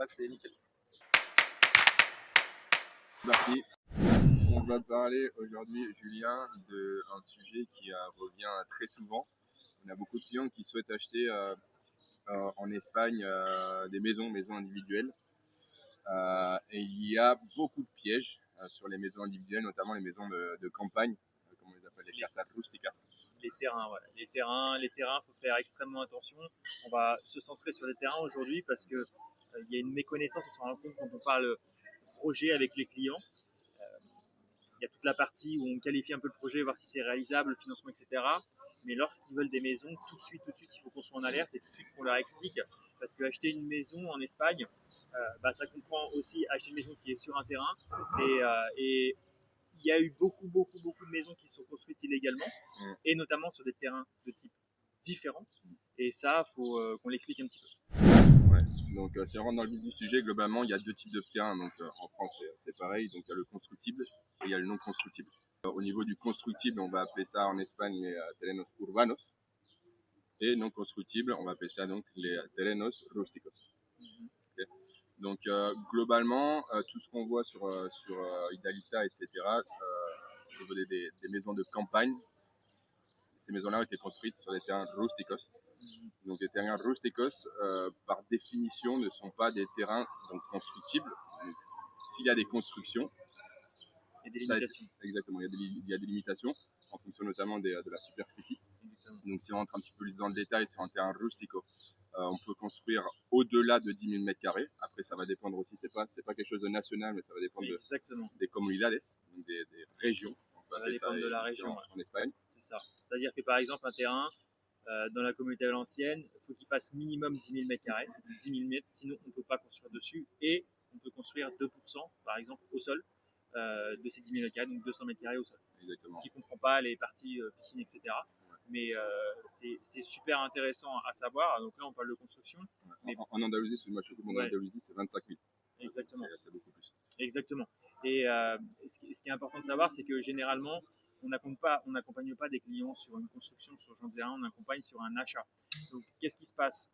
passe, c'est nickel. Parti. On va parler aujourd'hui, Julien, d'un sujet qui revient très souvent. On a beaucoup de clients qui souhaitent acheter en Espagne des maisons individuelles. Et il y a beaucoup de pièges sur les maisons individuelles, notamment les maisons de campagne, comme on les appelle, les casas rústicas. Les terrains, voilà. Les terrains, faut faire extrêmement attention. On va se centrer sur les terrains aujourd'hui parce que il y a une méconnaissance, on se rend compte quand on parle projet avec les clients. Il y a toute la partie où on qualifie un peu le projet, voir si c'est réalisable, le financement, etc. Mais lorsqu'ils veulent des maisons, tout de suite, il faut qu'on soit en alerte et tout de suite qu'on leur explique. Parce qu'acheter une maison en Espagne, ça comprend aussi acheter une maison qui est sur un terrain. Et il y a eu beaucoup de maisons qui sont construites illégalement, et notamment sur des terrains de type différents. Et ça, il faut qu'on l'explique un petit peu. Ouais. Donc, si on rentre dans le vif du sujet, globalement, il y a deux types de terrains. Donc, en France, c'est pareil. Donc, il y a le constructible et il y a le non constructible. Au niveau du constructible, on va appeler ça en Espagne les terrenos urbanos. Et non constructible, on va appeler ça donc les terrenos rústicos. Okay. Donc, globalement, tout ce qu'on voit sur Idealista, etc., au niveau des maisons de campagne, ces maisons-là ont été construites sur des terrains rústicos. Donc, les terrains rústicos, par définition, ne sont pas des terrains donc, constructibles. Donc, s'il y a des constructions, il y a des limitations. Exactement, il y a des limitations en fonction notamment de la superficie. Exactement. Donc, si on rentre un petit peu plus dans le détail sur un terrain rustico, on peut construire au-delà de 10 000 m². Après, ça va dépendre aussi, c'est pas quelque chose de national, mais ça va dépendre des comunidades, donc des régions. Ça va dépendre de la région en Espagne. C'est ça. C'est-à-dire que par exemple, un terrain dans la communauté valencienne, il faut qu'il fasse minimum 10 000 m², 10 000 mètres, sinon on ne peut pas construire dessus. Et on peut construire 2%, par exemple, au sol de ces 10 000 m², donc 200 m² au sol. Exactement. Ce qui ne comprend pas les parties piscine, etc. Mais c'est super intéressant à savoir. Donc là, on parle de construction. Ouais. Mais en Andalousie, en Andalousie, c'est 25 000. Exactement. C'est beaucoup plus. Exactement. Et ce qui est important de savoir, c'est que généralement, on n'accompagne pas des clients sur une construction sur genre de terrain, on accompagne sur un achat. Donc, qu'est-ce qui se passe?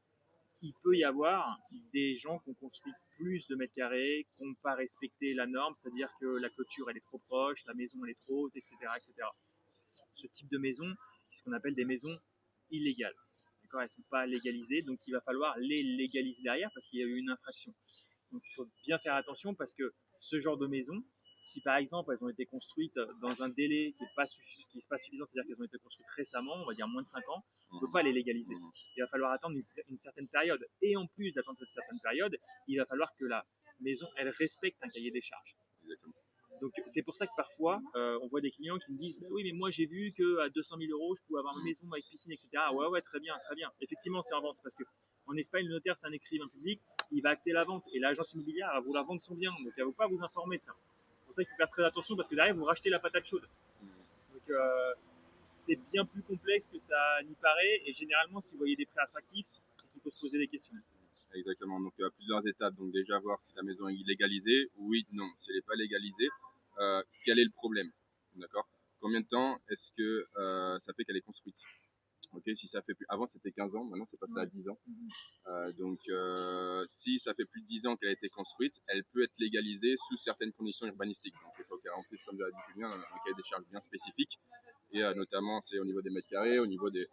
Il peut y avoir des gens qui ont construit plus de mètres carrés, qui n'ont pas respecté la norme, c'est-à-dire que la clôture elle est trop proche, la maison elle est trop haute, etc., etc. Ce type de maison, c'est ce qu'on appelle des maisons illégales. D'accord, elles ne sont pas légalisées, donc il va falloir les légaliser derrière parce qu'il y a eu une infraction. Donc il faut bien faire attention parce que ce genre de maison, si par exemple elles ont été construites dans un délai qui n'est pas suffisant, c'est-à-dire qu'elles ont été construites récemment, on va dire moins de 5 ans, on ne peut pas les légaliser. Il va falloir attendre une certaine période. Et en plus d'attendre cette certaine période, il va falloir que la maison, elle respecte un cahier des charges. Exactement. Donc c'est pour ça que parfois, on voit des clients qui me disent oui, mais moi j'ai vu qu'à 200 000 euros, je pouvais avoir une maison avec piscine, etc. Ouais, très bien. Effectivement, c'est en vente parce qu'en Espagne, le notaire, c'est un écrivain public, il va acter la vente et l'agence immobilière va vouloir vendre son bien, donc elle ne va pas vous informer de ça. C'est pour ça qu'il faut faire très attention parce que derrière, vous rachetez la patate chaude. Donc c'est bien plus complexe que ça n'y paraît et généralement, si vous voyez des prix attractifs, c'est qu'il faut se poser des questions. Exactement, donc il y a plusieurs étapes. Donc déjà voir si la maison est légalisée, oui, non, si elle n'est pas légalisée, quel est le problème? D'accord? Combien de temps est-ce que ça fait qu'elle est construite? Ok, si ça fait plus, avant c'était 15 ans, maintenant c'est passé à 10 ans. Donc si ça fait plus de 10 ans qu'elle a été construite, elle peut être légalisée sous certaines conditions urbanistiques. Donc il faut qu'elle remplisse, comme l'a dit Julien, un cahier des charges bien spécifique. Et notamment c'est au niveau des mètres carrés, au niveau des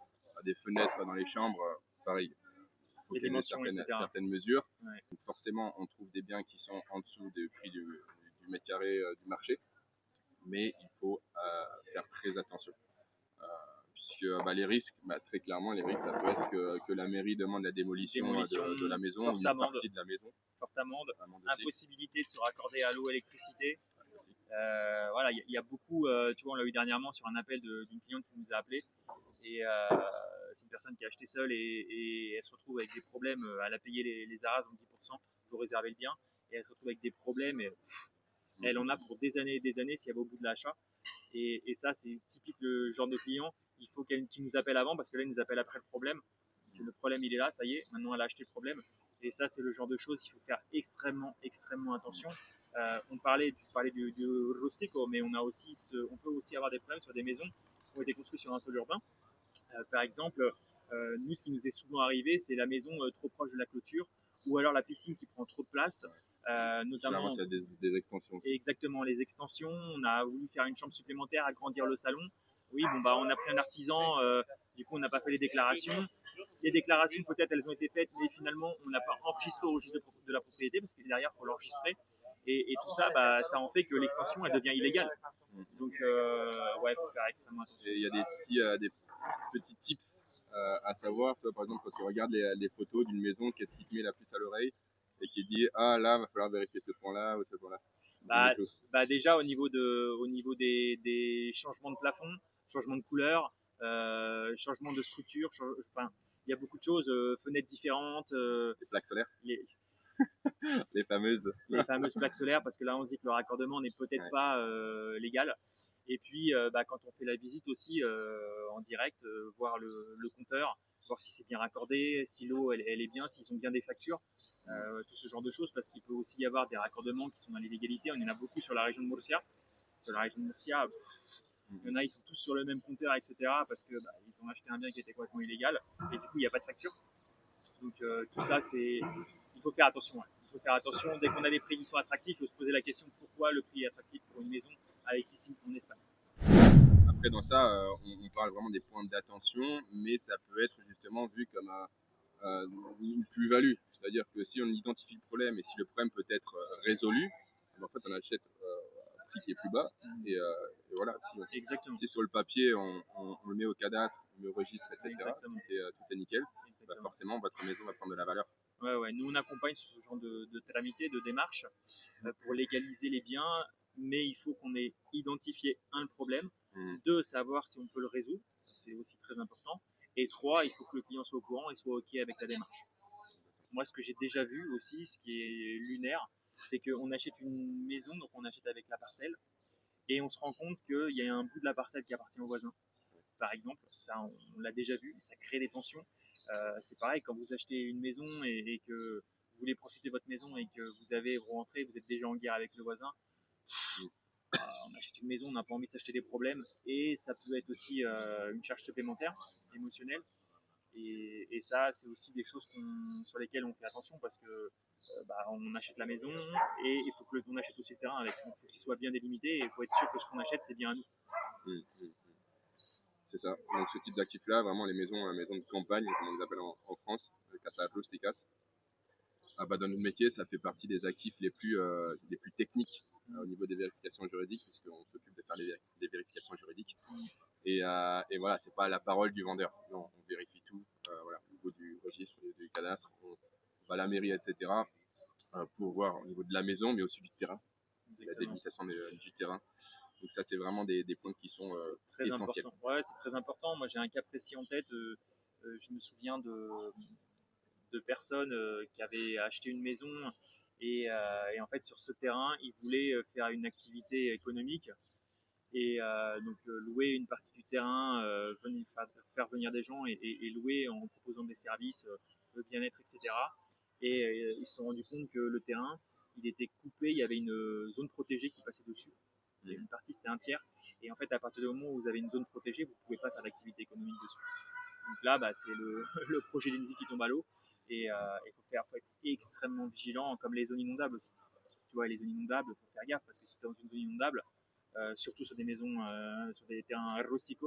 fenêtres dans les chambres, pareil. Il faut qu'il y ait certaines mesures. Ouais. Donc forcément, on trouve des biens qui sont en dessous du prix du mètre carré du marché, mais il faut faire très attention. Puisque les risques, très clairement, les risques, ça peut être que la mairie demande la démolition de la maison, ou une partie de la maison. Forte amende, impossibilité de se raccorder à l'eau, électricité. Voilà, il y a beaucoup, tu vois, on l'a eu dernièrement sur un appel d'une cliente qui nous a appelé et c'est une personne qui a acheté seule et elle se retrouve avec des problèmes, elle a payé les ARAS, donc 10% pour réserver le bien et elle se retrouve avec des problèmes et elle en a pour des années et des années si elle va au bout de l'achat et ça c'est typique le genre de client, il faut qu'il nous appelle avant parce que là il nous appelle après le problème. Le problème il est là, ça y est, maintenant elle a acheté le problème et ça c'est le genre de choses, il faut faire extrêmement attention. Tu parlais du rustico, mais on peut aussi avoir des problèmes sur des maisons qui ont été construites sur un sol urbain. Par exemple, nous ce qui nous est souvent arrivé, c'est la maison trop proche de la clôture. ou alors la piscine qui prend trop de place, notamment. Généralement, c'est des extensions aussi. Exactement, les extensions. On a voulu faire une chambre supplémentaire, agrandir le salon. Oui, bon, bah, on a pris un artisan, du coup, on n'a pas fait les déclarations. Les déclarations, peut-être, elles ont été faites, mais finalement, on n'a pas enregistré au registre de la propriété parce que derrière, il faut l'enregistrer. Et tout ça, bah, ça en fait que l'extension, elle devient illégale. Donc, ouais, il faut faire extrêmement attention. Et il y a des petits tips à savoir. Toi, par exemple, quand tu regardes les photos d'une maison, qu'est-ce qui te met la puce à l'oreille et qui dit ah là, va falloir vérifier ce point-là ou ce point-là. Bah déjà au niveau des changements de plafond, changement de couleur, changement de structure, enfin il y a beaucoup de choses, fenêtres différentes, les plaques solaires, les fameuses plaques solaires, parce que là on dit que le raccordement n'est peut-être pas légal. Et puis quand on fait la visite aussi en direct, voir le compteur, voir si c'est bien raccordé, si l'eau elle est bien, s'ils ont bien des factures. Tout ce genre de choses, parce qu'il peut aussi y avoir des raccordements qui sont dans l'illégalité. On en a beaucoup sur la région de Murcia. Sur la région de Murcia, il y en a, ils sont tous sur le même compteur, etc. parce que ils ont acheté un bien qui était complètement illégal et du coup il n'y a pas de facture. Donc tout ça, il faut faire attention. Ouais. Il faut faire attention. Dès qu'on a des prix qui sont attractifs, il faut se poser la question pourquoi le prix est attractif pour une maison avec piscine en Espagne. Après dans ça, on parle vraiment des points d'attention, mais ça peut être justement vu comme une plus-value, c'est-à-dire que si on identifie le problème et si le problème peut être résolu, en fait on achète un prix qui est plus bas et voilà, si sur le papier on le met au cadastre, on le registre, etc., tout est nickel, bah forcément votre maison va prendre de la valeur. Ouais, nous on accompagne ce genre de tramité, de démarche pour légaliser les biens, mais il faut qu'on ait identifié le problème, deux, savoir si on peut le résoudre, c'est aussi très important. Et 3, il faut que le client soit au courant et soit OK avec la démarche. Moi, ce que j'ai déjà vu aussi, ce qui est lunaire, c'est qu'on achète une maison, donc on achète avec la parcelle, et on se rend compte qu'il y a un bout de la parcelle qui appartient au voisin, par exemple. Ça, on l'a déjà vu, ça crée des tensions. C'est pareil, quand vous achetez une maison et que vous voulez profiter de votre maison et que vous rentrez, vous êtes déjà en guerre avec le voisin, on achète une maison, on n'a pas envie de s'acheter des problèmes, et ça peut être aussi une charge supplémentaire émotionnelle, et ça c'est aussi des choses sur lesquelles on fait attention, parce que on achète la maison et il faut qu'on achète aussi le terrain avec, il faut qu'il soit bien délimité et il faut être sûr que ce qu'on achète c'est bien à nous. C'est ça, donc ce type d'actif là, vraiment les maisons de campagne comme on les appelle en France, casa rústicas, dans notre métier ça fait partie des actifs les plus techniques au niveau des vérifications juridiques, puisqu'on s'occupe de faire des vérifications juridiques. Et voilà, c'est pas la parole du vendeur. Non, on vérifie tout, au niveau du registre, du cadastre, on va à la mairie, etc., pour voir au niveau de la maison, mais aussi du terrain, la délimitation du terrain. Donc ça, c'est vraiment des points qui sont très essentiels. Important. Ouais, c'est très important. Moi, j'ai un cas précis en tête. Je me souviens de personnes qui avaient acheté une maison. Et en fait, sur ce terrain, ils voulaient faire une activité économique et donc louer une partie du terrain, faire venir des gens et louer en proposant des services, le bien-être, etc. Et ils se sont rendus compte que le terrain, il était coupé, il y avait une zone protégée qui passait dessus. Et une partie, c'était un tiers. Et en fait, à partir du moment où vous avez une zone protégée, vous ne pouvez pas faire d'activité économique dessus. Donc là, c'est le projet d'une vie qui tombe à l'eau. Et il faut être extrêmement vigilant, comme les zones inondables aussi. Tu vois, les zones inondables, il faut faire gaffe, parce que si tu es dans une zone inondable, surtout sur des maisons, sur des terrains rustiques,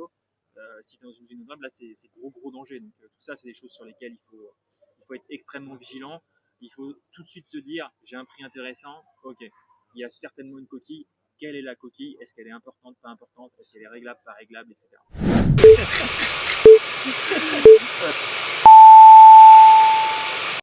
si tu es dans une zone inondable, là c'est gros danger. Donc tout ça, c'est des choses sur lesquelles il faut être extrêmement vigilant. Il faut tout de suite se dire, j'ai un prix intéressant, ok, il y a certainement une coquille. Quelle est la coquille? Est-ce qu'elle est importante, pas importante? Est-ce qu'elle est réglable, pas réglable, etc.